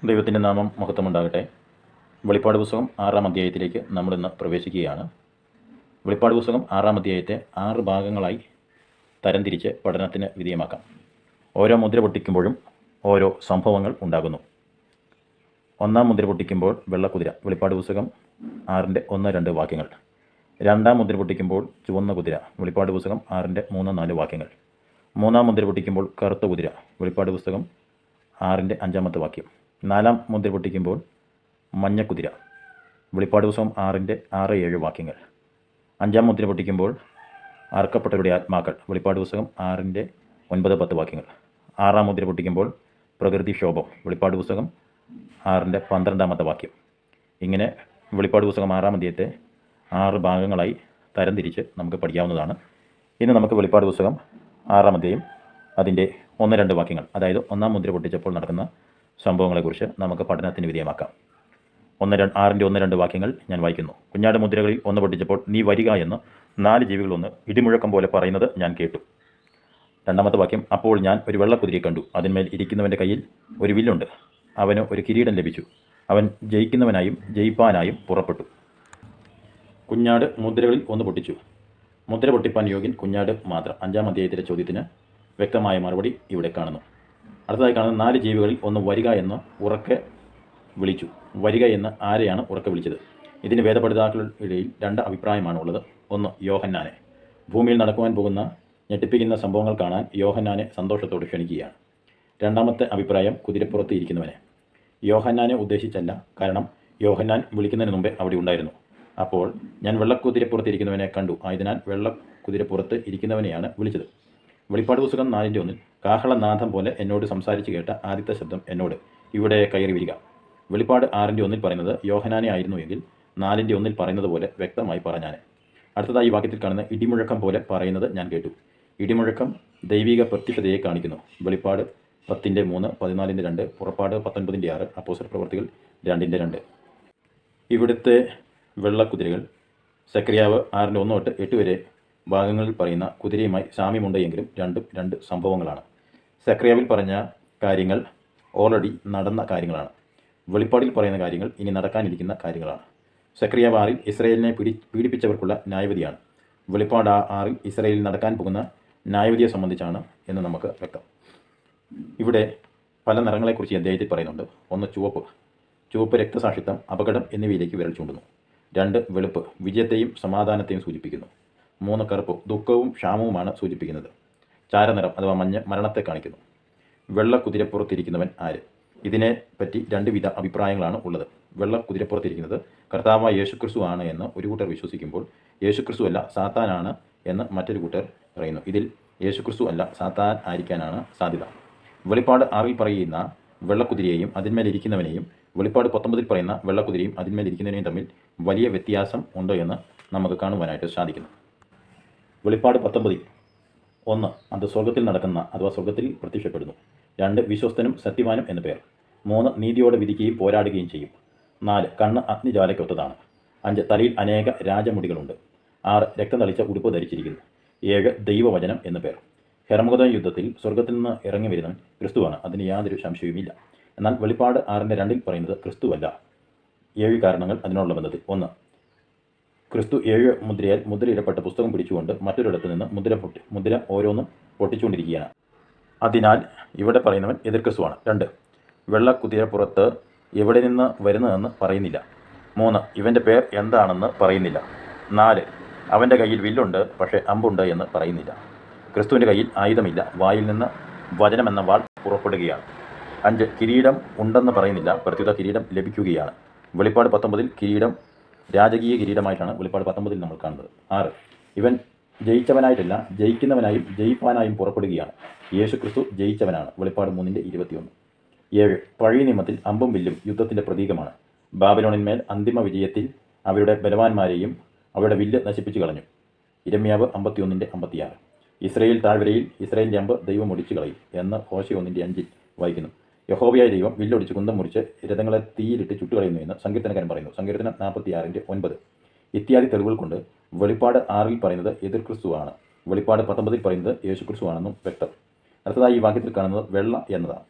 ദൈവത്തിൻ്റെ നാമം മഹത്വമുണ്ടാകട്ടെ. വെളിപ്പാട് പുസ്തകം 6-ാം അധ്യായത്തിലേക്ക് നമ്മളിന്ന് പ്രവേശിക്കുകയാണ്. വെളിപ്പാട് പുസ്തകം 6-ാം അധ്യായത്തെ 6 ഭാഗങ്ങളായി തരംതിരിച്ച് പഠനത്തിന് വിധേയമാക്കാം. ഓരോ മുദ്ര പൊട്ടിക്കുമ്പോഴും ഓരോ സംഭവങ്ങൾ ഉണ്ടാകുന്നു. 1-ാം മുദ്ര പൊട്ടിക്കുമ്പോൾ വെള്ളക്കുതിര, വെളിപ്പാട് പുസ്തകം 6-ന്റെ 1-2 വാക്യങ്ങൾ. 2-ാം മുദ്ര പൊട്ടിക്കുമ്പോൾ ചുവന്ന കുതിര, വെളിപ്പാട് പുസ്തകം 6-ന്റെ 3-4 വാക്യങ്ങൾ. 3-ാം മുദ്ര പൊട്ടിക്കുമ്പോൾ കറുത്ത കുതിര, വെളിപ്പാട് പുസ്തകം 6-ന്റെ 5-ാമത്തെ വാക്യം. 4-ാം മുദ്ര പൊട്ടിക്കുമ്പോൾ മഞ്ഞക്കുതിര, വെളിപ്പാട് പുസ്തകം 6-ന്റെ 6-7 വാക്യങ്ങൾ. 5-ാം മുദ്ര പൊട്ടിക്കുമ്പോൾ അറുക്കപ്പെട്ടവരുടെ ആത്മാക്കൾ, വെളിപ്പാട് പുസ്തകം 6-ന്റെ 9-10 വാക്യങ്ങൾ. 6-ാം മുദ്ര പൊട്ടിക്കുമ്പോൾ പ്രകൃതിക്ഷോഭം, വെളിപ്പാട് പുസ്തകം 6-ന്റെ 12-ാമത്തെ വാക്യം. ഇങ്ങനെ വെളിപ്പാട് പുസ്തകം 6-ാം അധ്യായത്തെ 6 ഭാഗങ്ങളായി തരംതിരിച്ച് നമുക്ക് പഠിക്കാവുന്നതാണ്. ഇന്ന് നമുക്ക് വെളിപ്പാട് പുസ്തകം 6-ാം അധ്യായം അതിൻ്റെ 1-2 വാക്യങ്ങൾ, അതായത് 1-ാം മുദ്ര പൊട്ടിച്ചപ്പോൾ നടക്കുന്ന സംഭവങ്ങളെക്കുറിച്ച് നമുക്ക് പഠനത്തിന് വിധേയമാക്കാം. 6-ന്റെ 1-2 വാക്യങ്ങൾ ഞാൻ വായിക്കുന്നു. കുഞ്ഞാട് മുദ്രകളിൽ 1 പൊട്ടിച്ചപ്പോൾ നീ വരിക എന്ന് 4 ജീവികൾ ഒന്ന് ഇടിമുഴക്കം പോലെ പറയുന്നത് ഞാൻ കേട്ടു. 2-ാമത്തെ വാക്യം, അപ്പോൾ ഞാൻ ഒരു വെള്ളക്കുതിരയെ കണ്ടു, അതിന്മേൽ ഇരിക്കുന്നവൻ്റെ കയ്യിൽ ഒരു വില്ലുണ്ട്, അവന് ഒരു കിരീടം ലഭിച്ചു, അവൻ ജയിക്കുന്നവനായും ജയിപ്പാനായും പുറപ്പെട്ടു. കുഞ്ഞാട് മുദ്രകളിൽ 1 പൊട്ടിച്ചു. മുദ്ര പൊട്ടിപ്പാൻ യോഗ്യൻ കുഞ്ഞാട് മാത്രം. 5-ാം അധ്യായത്തിലെ ചോദ്യത്തിന് വ്യക്തമായ മറുപടി ഇവിടെ കാണുന്നു. അടുത്തതായി കാണുന്ന 4 ജീവികളിൽ 1 വരിക എന്ന് ഉറക്കെ വിളിച്ചു. വരിക എന്ന് ആരെയാണ് ഉറക്കെ വിളിച്ചത്? ഇതിന് വേദപഠിതാക്കളുടെ ഇടയിൽ 2 അഭിപ്രായമാണുള്ളത്. 1, യോഹന്നാനെ. ഭൂമിയിൽ നടക്കുവാൻ പോകുന്ന ഞെട്ടിപ്പിക്കുന്ന സംഭവങ്ങൾ കാണാൻ യോഹന്നാനെ സന്തോഷത്തോടെ ക്ഷണിക്കുകയാണ്. 2-ാമത്തെ അഭിപ്രായം കുതിരപ്പുറത്ത് ഇരിക്കുന്നവനെ. യോഹന്നാനെ ഉദ്ദേശിച്ചല്ല, കാരണം യോഹന്നാൻ വിളിക്കുന്നതിന് മുമ്പേ അവിടെ ഉണ്ടായിരുന്നു. അപ്പോൾ ഞാൻ വെള്ളക്കുതിരപ്പുറത്തിരിക്കുന്നവനെ കണ്ടു, ആയതിനാൽ വെള്ളക്കുതിരപ്പുറത്ത് ഇരിക്കുന്നവനെയാണ് വിളിച്ചത്. വെളിപ്പാട് പുസ്തകം 4-ന്റെ 1 കാഹളനാഥം പോലെ എന്നോട് സംസാരിച്ച് കേട്ട ആദ്യത്തെ ശബ്ദം എന്നോട്, ഇവിടെ കയറി വരിക. വെളിപ്പാട് 6-ന്റെ 1 പറയുന്നത് യോഹന്നാനെ ആയിരുന്നു എങ്കിൽ 4-ന്റെ 1 പറയുന്നത് പോലെ വ്യക്തമായി പറഞ്ഞാനെ. അടുത്തതായി ഈ വാക്യത്തിൽ കാണുന്ന ഇടിമുഴക്കം പോലെ പറയുന്നത് ഞാൻ കേട്ടു. ഇടിമുഴക്കം ദൈവിക പ്രത്യക്ഷതയെ കാണിക്കുന്നു. വെളിപ്പാട് 10-ന്റെ 3, 14-ന്റെ 2, പുറപ്പാട് 19-ന്റെ 6, അപ്പോസ്തല പ്രവർത്തികൾ 2-ന്റെ 2. ഇവിടുത്തെ വെള്ളക്കുതിരകൾ സെക്കരിയാവ് 6-ന്റെ 1 തൊട്ട് 8 വരെ ഭാഗങ്ങളിൽ പറയുന്ന കുതിരയുമായി സാമ്യമുണ്ട് എങ്കിലും രണ്ടും 2 സംഭവങ്ങളാണ്. സെക്രിയാവിൽ പറഞ്ഞ കാര്യങ്ങൾ ഓൾറെഡി നടന്ന കാര്യങ്ങളാണ്. വെളിപ്പാടിൽ പറയുന്ന കാര്യങ്ങൾ ഇനി നടക്കാനിരിക്കുന്ന കാര്യങ്ങളാണ്. സെക്രിയാവ് 6-ൽ ഇസ്രയേലിനെ പീഡിപ്പിച്ചവർക്കുള്ള ന്യായവിധിയാണ്. വെളിപ്പാട് 6-ൽ ഇസ്രയേലിൽ നടക്കാൻ പോകുന്ന ന്യായവിധിയെ സംബന്ധിച്ചാണ് എന്ന് നമുക്ക് വ്യക്തം. ഇവിടെ പല നിറങ്ങളെക്കുറിച്ച് ഈ അധ്യായത്തിൽ പറയുന്നുണ്ട്. 1 ചുവപ്പ്. ചുവപ്പ് രക്തസാക്ഷിത്വം, അപകടം എന്നിവയിലേക്ക് വിരൽ ചൂണ്ടുന്നു. 2 വെളുപ്പ്, വിജയത്തെയും സമാധാനത്തെയും സൂചിപ്പിക്കുന്നു. 3 കറുപ്പ്, ദുഃഖവും ക്ഷാമവുമാണ് സൂചിപ്പിക്കുന്നത്. ചാരനിറം അഥവാ മഞ്ഞ് മരണത്തെ കാണിക്കുന്നു. വെള്ളക്കുതിരപ്പുറത്തിരിക്കുന്നവൻ ആര്? ഇതിനെ പറ്റി 2 വിധ അഭിപ്രായങ്ങളാണ് ഉള്ളത്. വെള്ളക്കുതിരപ്പുറത്തിരിക്കുന്നത് കർത്താവായ യേശുക്രിസ്തു ആണ് എന്ന് ഒരു കൂട്ടർ വിശ്വസിക്കുമ്പോൾ, യേശുക്രിസ്തു അല്ല സാത്താനാണ് എന്ന് മറ്റൊരു കൂട്ടർ പറയുന്നു. ഇതിൽ യേശുക്രിസ്തു അല്ല സാത്താൻ ആയിരിക്കാനാണ് സാധ്യത. വെളിപ്പാട് 6-ൽ പറയുന്ന വെള്ളക്കുതിരയെയും അതിന്മേലിരിക്കുന്നവനെയും വെളിപ്പാട് 19-ൽ പറയുന്ന വെള്ളക്കുതിരയും അതിന്മേലിരിക്കുന്നവനെയും തമ്മിൽ വലിയ വ്യത്യാസം ഉണ്ട് എന്ന് നമുക്ക് കാണുവാനായിട്ട് സാധിക്കുന്നു. വെളിപ്പാട് 19-ൽ 1, അത് സ്വർഗത്തിൽ നടക്കുന്ന അഥവാ സ്വർഗത്തിൽ പ്രത്യക്ഷപ്പെടുന്നു. 2, വിശ്വസ്തനും സത്യവാനും എന്ന പേർ. 3, നീതിയോടെ വിധിക്കുകയും പോരാടുകയും ചെയ്യും. 4, കണ്ണ് അഗ്നിജ്വാലയ്ക്കൊത്തതാണ്. 5, തലയിൽ അനേക രാജമുടികളുണ്ട്. 6, രക്തം തളിച്ച ഉടുപ്പ് ധരിച്ചിരിക്കുന്നു. 7, ദൈവവചനം എന്ന പേർ. ഹെർമഗദോൻ യുദ്ധത്തിൽ സ്വർഗത്തിൽ നിന്ന് ഇറങ്ങി വരുന്നവൻ ക്രിസ്തുവാണ്, അതിന് യാതൊരു സംശയവുമില്ല. എന്നാൽ വെളിപ്പാട് 6-ന്റെ 2-ൽ പറയുന്നത് ക്രിസ്തുവല്ല. 7 കാരണങ്ങൾ അതിനുള്ള ബന്ധത്തിൽ. 1, ക്രിസ്തു 7 മുദ്രയാൽ മുദ്രയിടപ്പെട്ട പുസ്തകം പിടിച്ചുകൊണ്ട് മറ്റൊരിടത്ത് നിന്ന് മുദ്ര ഓരോന്നും പൊട്ടിച്ചുകൊണ്ടിരിക്കുകയാണ്. അതിനാൽ ഇവിടെ പറയുന്നവൻ എതിർ ക്രിസ്തുവാണ്. 2, വെള്ളക്കുതിരപ്പുറത്ത് എവിടെ നിന്ന് വരുന്നതെന്ന് പറയുന്നില്ല. 3, ഇവൻ്റെ പേർ എന്താണെന്ന് പറയുന്നില്ല. 4, അവൻ്റെ കയ്യിൽ വില്ലുണ്ട് പക്ഷേ അമ്പുണ്ട് എന്ന് പറയുന്നില്ല. ക്രിസ്തുവിൻ്റെ കയ്യിൽ ആയുധമില്ല, വായിൽ നിന്ന് വചനമെന്ന വാൾ പുറപ്പെടുകയാണ്. 5, കിരീടം ഉണ്ടെന്ന് പറയുന്നില്ല, പ്രത്യുത കിരീടം ലഭിക്കുകയാണ്. വെളിപ്പാട് 19-ൽ കിരീടം രാജകീയ കിരീടമായിട്ടാണ് വെളിപ്പാട് 19-ൽ നമ്മൾ കാണുന്നത്. 6, ഇവൻ ജയിച്ചവനായിട്ടല്ല ജയിക്കുന്നവനായും ജയിപ്പാനായും പുറപ്പെടുകയാണ്. യേശു ക്രിസ്തു ജയിച്ചവനാണ്. വെളിപ്പാട് 3-ന്റെ 21. 7, പഴയ നിയമത്തിൽ അമ്പും വില്ലും യുദ്ധത്തിൻ്റെ പ്രതീകമാണ്. ബാബിലോണിന്മേൽ അന്തിമ വിജയത്തിൽ അവരുടെ ബലവാന്മാരെയും അവരുടെ വില്ല് നശിപ്പിച്ചു കളഞ്ഞു. ഇരമ്യാവ് 51-ന്റെ 56. ഇസ്രയേൽ താഴ്വരയിൽ ഇസ്രയേലിൻ്റെ അമ്പ് ദൈവം ഒടിച്ചു കളയും എന്ന് ഹോശേ 1-ന്റെ 5-ൽ വായിക്കുന്നു. യഹോവയായ ദൈവം വില്ലൊടിച്ച് കുന്തം മുറിച്ച് രഥങ്ങളെ തീയിലിട്ട് ചുട്ടുകളയുന്നു എന്ന് സങ്കീർത്തനക്കാരൻ പറയുന്നു. സങ്കീർത്തനം 46-ന്റെ 9. ഇത്യാദി തെളിവുകൾ കൊണ്ട് വെളിപ്പാട് 6-ൽ പറയുന്നത് എതിർ ക്രിസ്തുവാണ്, വെളിപ്പാട് 19-ൽ പറയുന്നത് യേശു ക്രിസ്തുവാണെന്നും വ്യക്തം. അടുത്തതായി ഈ വാക്യത്തിൽ കാണുന്നത് വെള്ള എന്നതാണ്.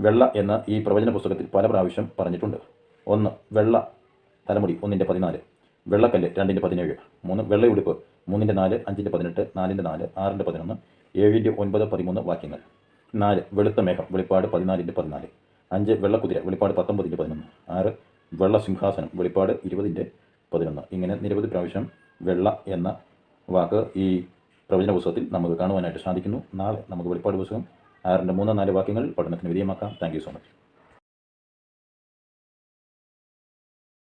വെള്ള എന്ന ഈ പ്രവചന പുസ്തകത്തിൽ പല പ്രാവശ്യം പറഞ്ഞിട്ടുണ്ട്. 1 വെള്ള തലമുടി 1:14, വെള്ളക്കല്ല് 2:17, 3 വെള്ളയുടുപ്പ് 3:4, 5:18, 4:4, 6:11, 7:9, 13 വാക്യങ്ങൾ. 4 വെളുത്ത മേഘം വെളിപ്പാട് 14:14, 5 വെള്ളക്കുതിര വെളിപ്പാട് 19:11, 6 വെള്ള സിംഹാസനം വെളിപ്പാട് 20:11. ഇങ്ങനെ നിരവധി പ്രാവശ്യം വെള്ള എന്ന വാക്ക് ഈ പ്രവചന പുസ്തകത്തിൽ നമുക്ക് കാണുവാനായിട്ട് സാധിക്കുന്നു. നാളെ നമുക്ക് വെളിപ്പാട് പുസ്തകം 6-3-4 വാക്യങ്ങൾ പഠനത്തിന് വിധേയമാക്കാം. Thank you so much.